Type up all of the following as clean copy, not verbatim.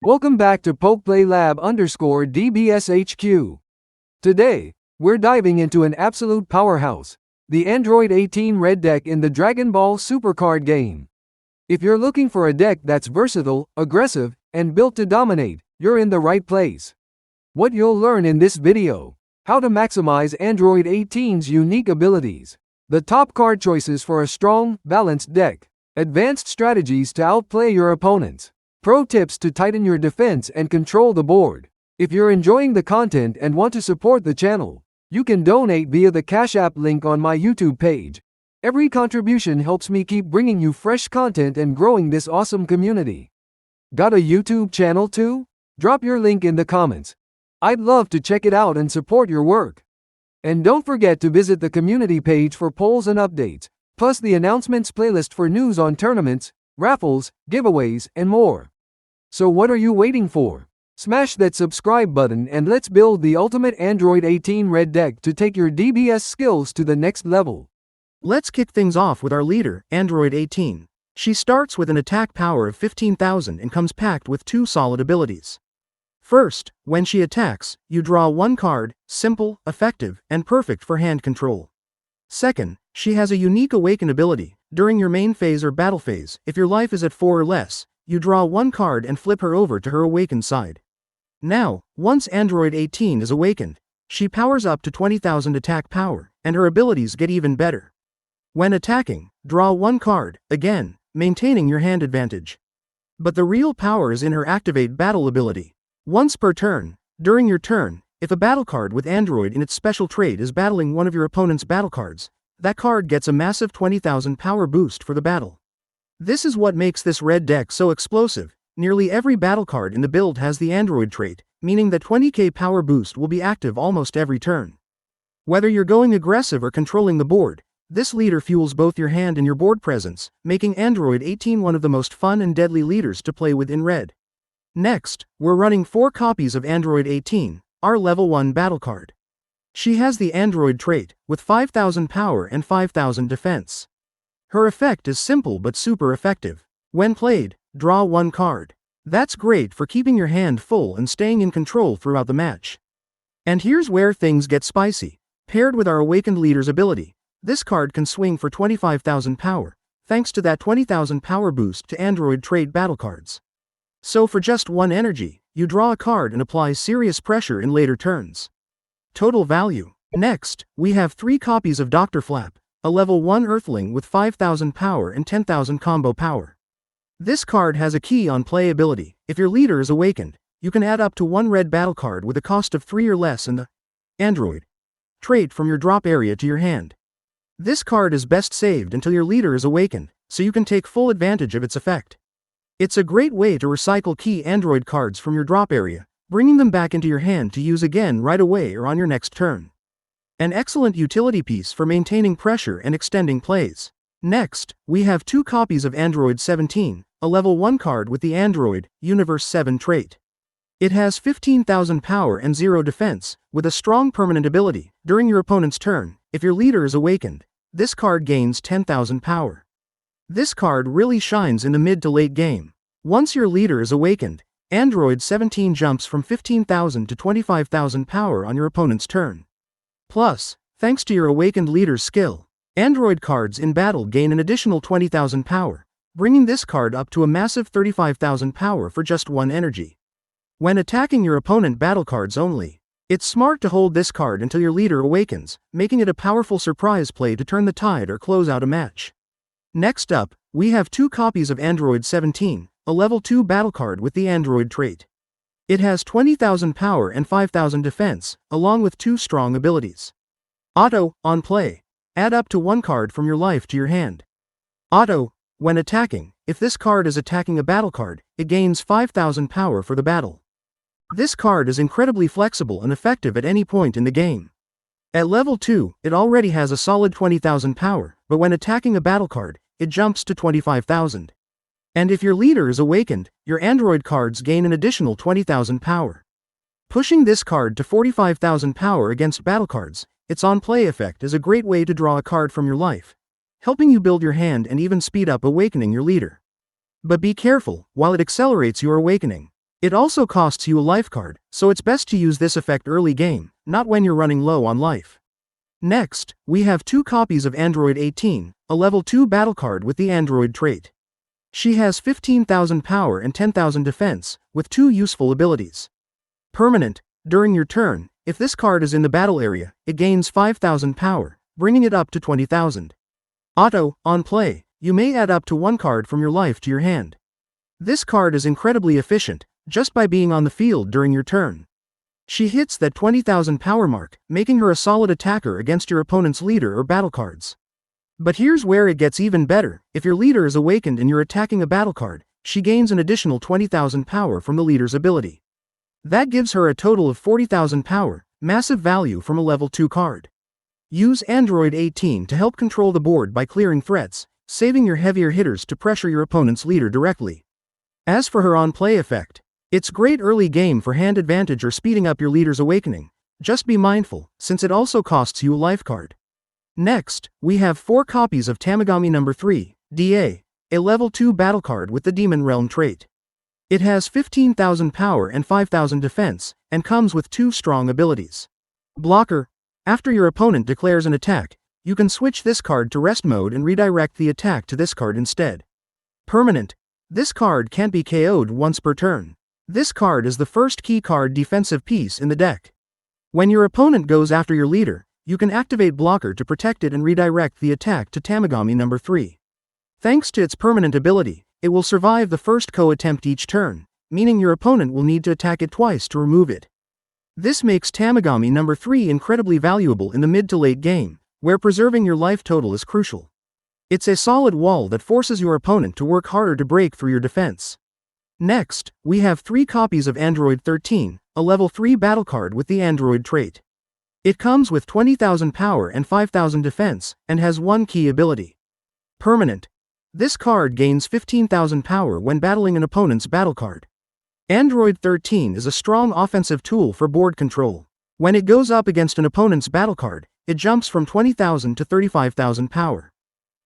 Welcome back to PokePlayLab_DBSHQ. Today, we're diving into an absolute powerhouse, the Android 18 Red deck in the Dragon Ball Super card game. If you're looking for a deck that's versatile, aggressive, and built to dominate, you're in the right place. What you'll learn in this video: how to maximize Android 18's unique abilities, the top card choices for a strong, balanced deck, advanced strategies to outplay your opponents, pro tips to tighten your defense and control the board. If you're enjoying the content and want to support the channel, you can donate via the Cash App link on my YouTube page. Every contribution helps me keep bringing you fresh content and growing this awesome community. Got a YouTube channel too? Drop your link in the comments. I'd love to check it out and support your work. And don't forget to visit the community page for polls and updates, plus the announcements playlist for news on tournaments, raffles, giveaways, and more. So what are you waiting for? Smash that subscribe button and let's build the ultimate Android 18 Red deck to take your DBS skills to the next level. Let's kick things off with our leader, Android 18. She starts with an attack power of 15,000 and comes packed with two solid abilities. First, when she attacks, you draw one card, simple, effective, and perfect for hand control. Second, she has a unique Awaken ability. During your main phase or battle phase, if your life is at 4 or less, you draw one card and flip her over to her awakened side. Now, once Android 18 is awakened, she powers up to 20,000 attack power, and her abilities get even better. When attacking, draw one card, again, maintaining your hand advantage. But the real power is in her Activate Battle ability. Once per turn, during your turn, if a battle card with Android in its special trait is battling one of your opponent's battle cards, that card gets a massive 20,000 power boost for the battle. This is what makes this red deck so explosive. Nearly every battle card in the build has the Android trait, meaning that 20k power boost will be active almost every turn. Whether you're going aggressive or controlling the board, this leader fuels both your hand and your board presence, making Android 18 one of the most fun and deadly leaders to play with in red. Next, we're running 4 copies of Android 18, our level 1 battle card. She has the Android trait, with 5,000 power and 5,000 defense. Her effect is simple but super effective. When played, draw one card. That's great for keeping your hand full and staying in control throughout the match. And here's where things get spicy. Paired with our Awakened Leader's ability, this card can swing for 25,000 power, thanks to that 20,000 power boost to Android trait battle cards. So for just one energy, you draw a card and apply serious pressure in later turns. Total value. Next, we have 3 copies of Dr. Flap, a level 1 Earthling with 5,000 power and 10,000 combo power. This card has a key on play ability. If your leader is awakened, you can add up to 1 red battle card with a cost of 3 or less in the Android trait from your drop area to your hand. This card is best saved until your leader is awakened, so you can take full advantage of its effect. It's a great way to recycle key Android cards from your drop area, bringing them back into your hand to use again right away or on your next turn. An excellent utility piece for maintaining pressure and extending plays. Next, we have 2 copies of Android 17, a level 1 card with the Android Universe 7 trait. It has 15,000 power and 0 defense, with a strong permanent ability. During your opponent's turn, if your leader is awakened, this card gains 10,000 power. This card really shines in the mid to late game. Once your leader is awakened, Android 17 jumps from 15,000 to 25,000 power on your opponent's turn. Plus, thanks to your awakened leader's skill, Android cards in battle gain an additional 20,000 power, bringing this card up to a massive 35,000 power for just one energy. When attacking your opponent battle cards only, it's smart to hold this card until your leader awakens, making it a powerful surprise play to turn the tide or close out a match. Next up, we have 2 copies of Android 17, a level 2 battle card with the Android trait. It has 20,000 power and 5,000 defense, along with 2 strong abilities. Auto, on play, add up to 1 card from your life to your hand. Auto, when attacking, if this card is attacking a battle card, it gains 5,000 power for the battle. This card is incredibly flexible and effective at any point in the game. At level 2, it already has a solid 20,000 power, but when attacking a battle card, it jumps to 25,000. And if your leader is awakened, your Android cards gain an additional 20,000 power. Pushing this card to 45,000 power against battle cards, its on-play effect is a great way to draw a card from your life, helping you build your hand and even speed up awakening your leader. But be careful, while it accelerates your awakening, It also costs you a life card, so it's best to use this effect early game, not when you're running low on life. Next, we have 2 copies of Android 18, a level 2 battle card with the Android trait. She has 15,000 power and 10,000 defense, with 2 useful abilities. Permanent: during your turn, if this card is in the battle area, it gains 5,000 power, bringing it up to 20,000. Auto: on play, you may add up to 1 card from your life to your hand. This card is incredibly efficient, just by being on the field during your turn. She hits that 20,000 power mark, making her a solid attacker against your opponent's leader or battle cards. But here's where it gets even better: if your leader is awakened and you're attacking a battle card, she gains an additional 20,000 power from the leader's ability. That gives her a total of 40,000 power, massive value from a level 2 card. Use Android 18 to help control the board by clearing threats, saving your heavier hitters to pressure your opponent's leader directly. As for her on-play effect, it's great early game for hand advantage or speeding up your leader's awakening. Just be mindful, since it also costs you a life card. Next, we have 4 copies of Tamagami No. 3, DA, a level 2 battle card with the Demon Realm trait. It has 15,000 power and 5,000 defense, and comes with 2 strong abilities. Blocker: after your opponent declares an attack, you can switch this card to rest mode and redirect the attack to this card instead. Permanent: this card can't be KO'd once per turn. This card is the first key card defensive piece in the deck. When your opponent goes after your leader, you can activate Blocker to protect it and redirect the attack to Tamagami No. 3. Thanks to its permanent ability, it will survive the first attempt each turn, meaning your opponent will need to attack it twice to remove it. This makes Tamagami No. 3 incredibly valuable in the mid to late game, where preserving your life total is crucial. It's a solid wall that forces your opponent to work harder to break through your defense. Next, we have 3 copies of Android 13, a level 3 battle card with the Android trait. It comes with 20,000 power and 5,000 defense, and has 1 key ability. Permanent: this card gains 15,000 power when battling an opponent's battle card. Android 13 is a strong offensive tool for board control. When it goes up against an opponent's battle card, it jumps from 20,000 to 35,000 power.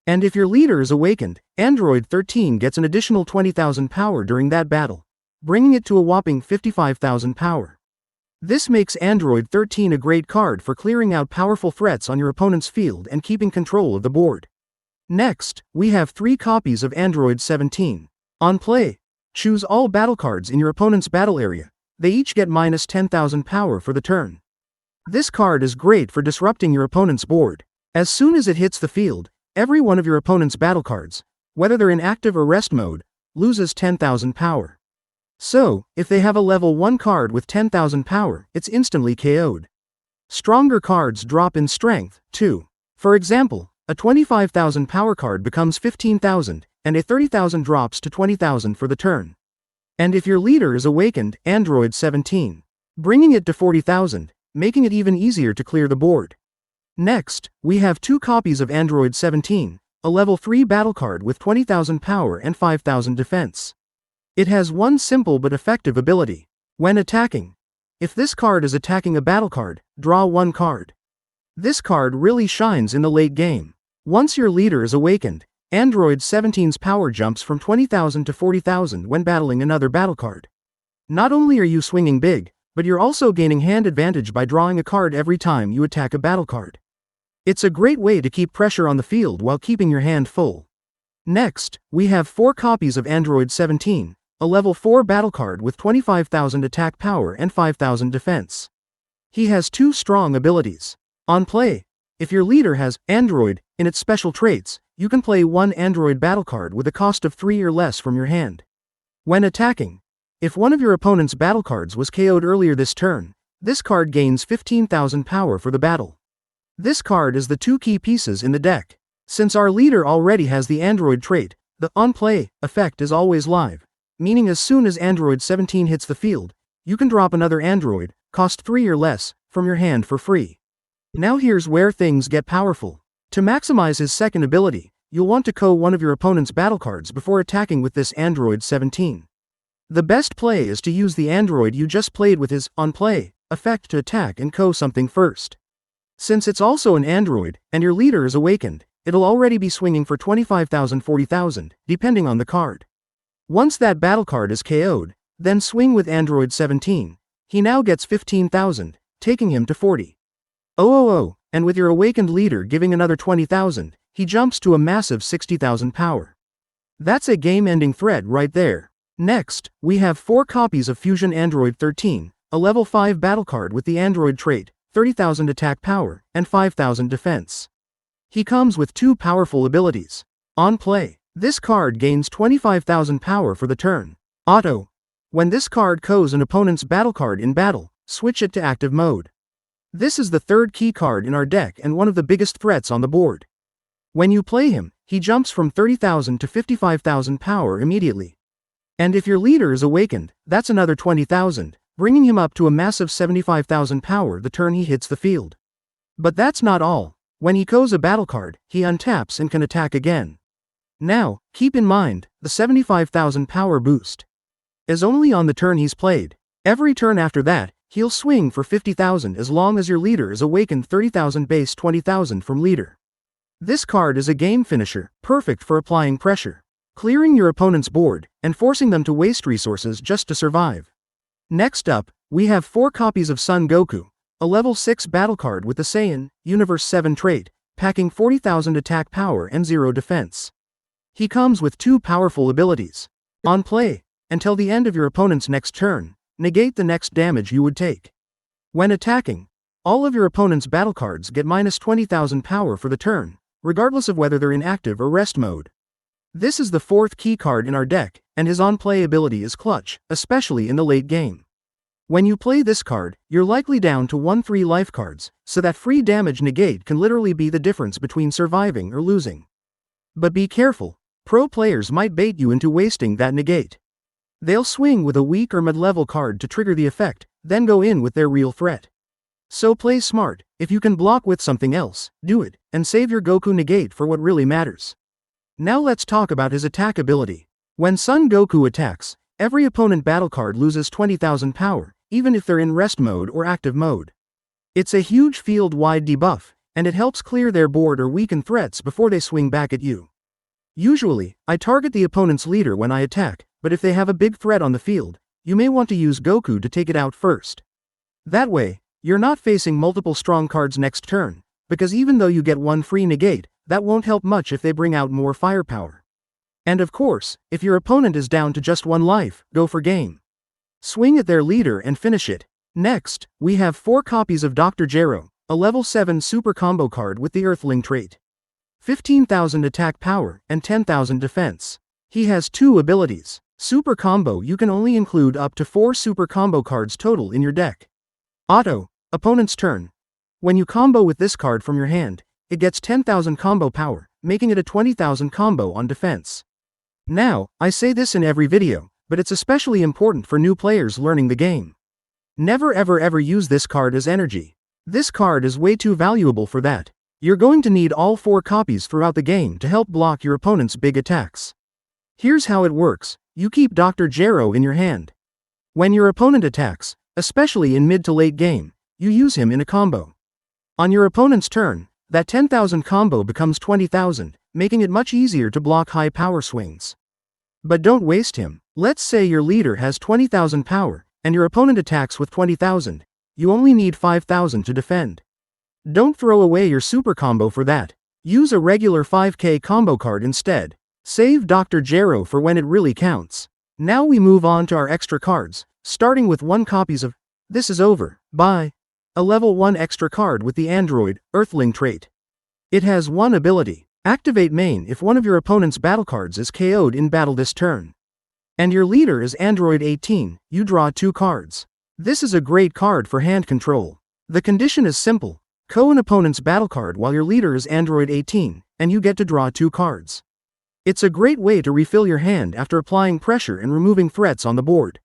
And if your leader is awakened, Android 13 gets an additional 20,000 power during that battle, bringing it to a whopping 55,000 power. This makes Android 13 a great card for clearing out powerful threats on your opponent's field and keeping control of the board. Next, we have 3 copies of Android 17. On play, choose all battle cards in your opponent's battle area. They each get minus 10,000 power for the turn. This card is great for disrupting your opponent's board. As soon as it hits the field, every one of your opponent's battle cards, whether they're in active or rest mode, loses 10,000 power. So, if they have a level 1 card with 10,000 power, it's instantly KO'd. Stronger cards drop in strength, too. For example, a 25,000 power card becomes 15,000, and a 30,000 drops to 20,000 for the turn. And if your leader is awakened, Android 17, bringing it to 40,000, making it even easier to clear the board. Next, we have 2 copies of Android 17, a level 3 battle card with 20,000 power and 5,000 defense. It has 1 simple but effective ability. When attacking, if this card is attacking a battle card, draw 1 card. This card really shines in the late game. Once your leader is awakened, Android 17's power jumps from 20,000 to 40,000 when battling another battle card. Not only are you swinging big, but you're also gaining hand advantage by drawing a card every time you attack a battle card. It's a great way to keep pressure on the field while keeping your hand full. Next, we have 4 copies of Android 17, a level 4 battle card with 25,000 attack power and 5,000 defense. He has 2 strong abilities. On play, if your leader has Android in its special traits, you can play 1 Android battle card with a cost of 3 or less from your hand. When attacking, if one of your opponent's battle cards was KO'd earlier this turn, this card gains 15,000 power for the battle. This card is the 2 key pieces in the deck. Since our leader already has the Android trait, the on-play effect is always live, meaning as soon as Android 17 hits the field, you can drop another Android, cost 3 or less, from your hand for free. Now here's where things get powerful. To maximize his second ability, you'll want to KO one of your opponent's battle cards before attacking with this Android 17. The best play is to use the Android you just played with his on-play effect to attack and KO something first. Since it's also an Android, and your leader is awakened, it'll already be swinging for 25,000 40,000, depending on the card. Once that battle card is KO'd, Then swing with Android 17. He now gets 15,000, taking him to 40. Oh, and with your awakened leader giving another 20,000, he jumps to a massive 60,000 power. That's a game-ending threat right there. Next, we have 4 copies of Fusion Android 13, a level 5 battle card with the Android trait, 30,000 attack power, and 5,000 defense. He comes with 2 powerful abilities. On play, this card gains 25,000 power for the turn. Auto. When this card KOs an opponent's battle card in battle, switch it to active mode. This is the 3rd key card in our deck and one of the biggest threats on the board. When you play him, he jumps from 30,000 to 55,000 power immediately. And if your leader is awakened, that's another 20,000, bringing him up to a massive 75,000 power the turn he hits the field. But that's not all. When he KOs a battle card, he untaps and can attack again. Now, keep in mind, the 75,000 power boost is only on the turn he's played. Every turn after that, he'll swing for 50,000 as long as your leader is awakened 30,000 base 20,000 from leader. This card is a game finisher, perfect for applying pressure, clearing your opponent's board, and forcing them to waste resources just to survive. Next up, we have 4 copies of Son Goku, a level 6 battle card with the Saiyan, Universe 7 trait, packing 40,000 attack power and 0 defense. He comes with 2 powerful abilities. On play, until the end of your opponent's next turn, negate the next damage you would take. When attacking, all of your opponent's battle cards get minus 20,000 power for the turn, regardless of whether they're in active or rest mode. This is the 4th key card in our deck, and his on-play ability is clutch, especially in the late game. When you play this card, you're likely down to 1-3 life cards, so that free damage negate can literally be the difference between surviving or losing. But be careful, pro players might bait you into wasting that negate. They'll swing with a weak or mid-level card to trigger the effect, then go in with their real threat. So play smart. If you can block with something else, do it, and save your Goku negate for what really matters. Now let's talk about his attack ability. When Son Goku attacks, every opponent battle card loses 20,000 power, even if they're in rest mode or active mode. It's a huge field-wide debuff, and it helps clear their board or weaken threats before they swing back at you. Usually, I target the opponent's leader when I attack, but if they have a big threat on the field, you may want to use Goku to take it out first. That way, you're not facing multiple strong cards next turn, because even though you get 1 free negate, that won't help much if they bring out more firepower. And of course, if your opponent is down to just 1 life, go for game. Swing at their leader and finish it. Next, we have 4 copies of Dr. Gero, a level 7 super combo card with the Earthling trait. 15,000 attack power and 10,000 defense. He has 2 abilities. Super Combo. You can only include up to 4 Super Combo cards total in your deck. Auto. Opponent's turn. When you combo with this card from your hand, it gets 10,000 combo power, making it a 20,000 combo on defense. Now, I say this in every video, but it's especially important for new players learning the game. Never ever use this card as energy. This card is way too valuable for that. You're going to need all 4 copies throughout the game to help block your opponent's big attacks. Here's how it works. You keep Dr. Gero in your hand. When your opponent attacks, especially in mid to late game, you use him in a combo. On your opponent's turn, that 10,000 combo becomes 20,000, making it much easier to block high power swings. But don't waste him. Let's say your leader has 20,000 power, and your opponent attacks with 20,000. You only need 5,000 to defend. Don't throw away your super combo for that. Use a regular 5k combo card instead. Save Dr. Gero for when it really counts. Now we move on to our extra cards, starting with 1 copies of This Is Over, by a level 1 extra card with the Android, Earthling trait. It has 1 ability. Activate main if one of your opponent's battle cards is KO'd in battle this turn. And your leader is Android 18, you draw 2 cards. This is a great card for hand control. The condition is simple. KO an opponent's battle card while your leader is Android 18, and you get to draw 2 cards. It's a great way to refill your hand after applying pressure and removing threats on the board.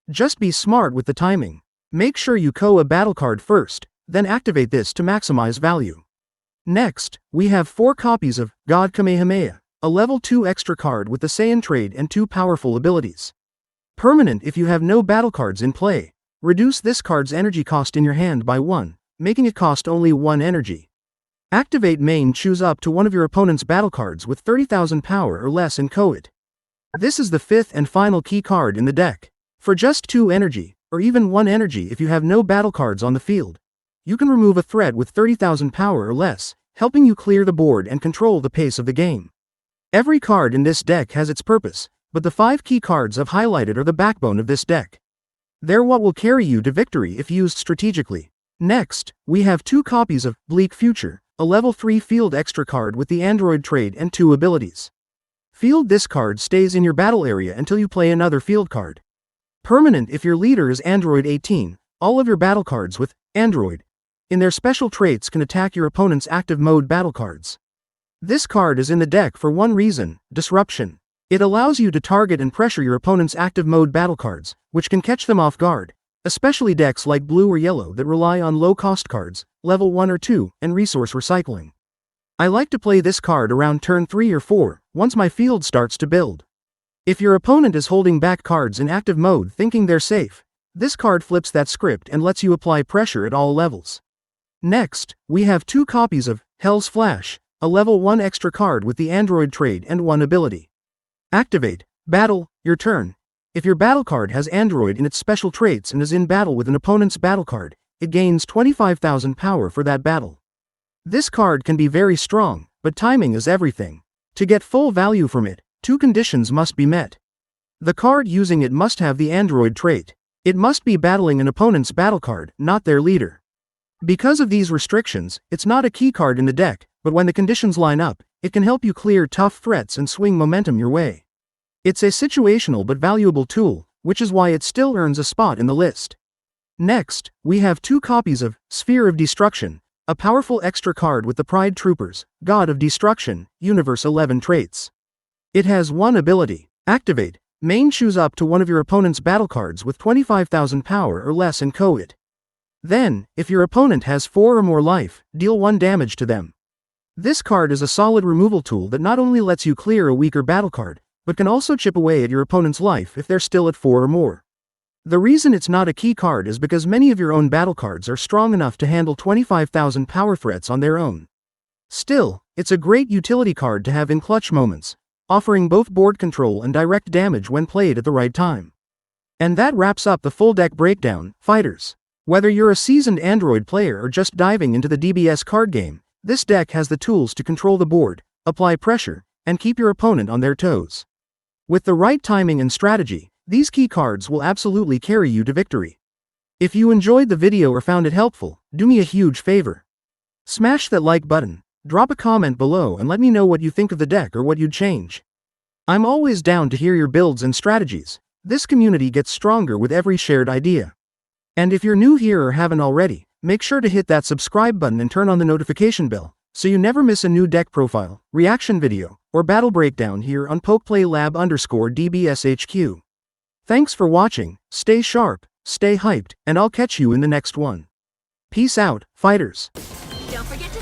Just be smart with the timing. Make sure you KO a battle card first, then activate this to maximize value. Next, we have 4 copies of God Kamehameha, a level 2 extra card with the Saiyan trait and 2 powerful abilities. Permanent if you have no battle cards in play. Reduce this card's energy cost in your hand by 1, making it cost only 1 energy. Activate main, choose up to one of your opponent's battle cards with 30,000 power or less and KO it. This is the 5th and final key card in the deck. For just 2 energy, or even 1 energy if you have no battle cards on the field, you can remove a threat with 30,000 power or less, helping you clear the board and control the pace of the game. Every card in this deck has its purpose, but the 5 key cards I've highlighted are the backbone of this deck. They're what will carry you to victory if used strategically. Next, we have 2 copies of Bleak Future, a level 3 field extra card with the android trait and 2 abilities. Field this card stays in your battle area until you play another field card. Permanent if your leader is Android 18, all of your battle cards with Android in their special traits can attack your opponent's active mode battle cards. This card is in the deck for one reason: disruption. It allows you to target and pressure your opponent's active mode battle cards, which can catch them off guard, especially decks like blue or yellow that rely on low-cost cards, level 1 or 2, and resource recycling. I like to play this card around turn 3 or 4, once my field starts to build. If your opponent is holding back cards in active mode thinking they're safe, this card flips that script and lets you apply pressure at all levels. Next, we have 2 copies of Hell's Flash, a level 1 extra card with the android trait and 1 ability. Activate, battle, your turn. If your battle card has android in its special traits and is in battle with an opponent's battle card, it gains 25,000 power for that battle. This card can be very strong, but timing is everything. To get full value from it, 2 conditions must be met. The card using it must have the android trait. It must be battling an opponent's battle card, not their leader. Because of these restrictions, it's not a key card in the deck, but when the conditions line up, it can help you clear tough threats and swing momentum your way. It's a situational but valuable tool, which is why it still earns a spot in the list. Next, we have 2 copies of Sphere of Destruction, a powerful extra card with the Pride Troopers, God of Destruction, Universe 11 traits. It has 1 ability, activate, main choose up to one of your opponent's battle cards with 25,000 power or less and co-it. Then, if your opponent has 4 or more life, deal 1 damage to them. This card is a solid removal tool that not only lets you clear a weaker battle card, but can also chip away at your opponent's life if they're still at 4 or more. The reason it's not a key card is because many of your own battle cards are strong enough to handle 25,000 power threats on their own. Still, it's a great utility card to have in clutch moments, offering both board control and direct damage when played at the right time. And that wraps up the full deck breakdown, fighters. Whether you're a seasoned Android player or just diving into the DBS card game, this deck has the tools to control the board, apply pressure, and keep your opponent on their toes. With the right timing and strategy, these key cards will absolutely carry you to victory. If you enjoyed the video or found it helpful, do me a huge favor. Smash that like button, drop a comment below and let me know what you think of the deck or what you'd change. I'm always down to hear your builds and strategies. This community gets stronger with every shared idea. And if you're new here or haven't already, make sure to hit that subscribe button and turn on the notification bell, so you never miss a new deck profile, reaction video, or battle breakdown here on PokePlayLab_DBSHQ. Thanks for watching, stay sharp, stay hyped, and I'll catch you in the next one. Peace out, fighters. Don't forget to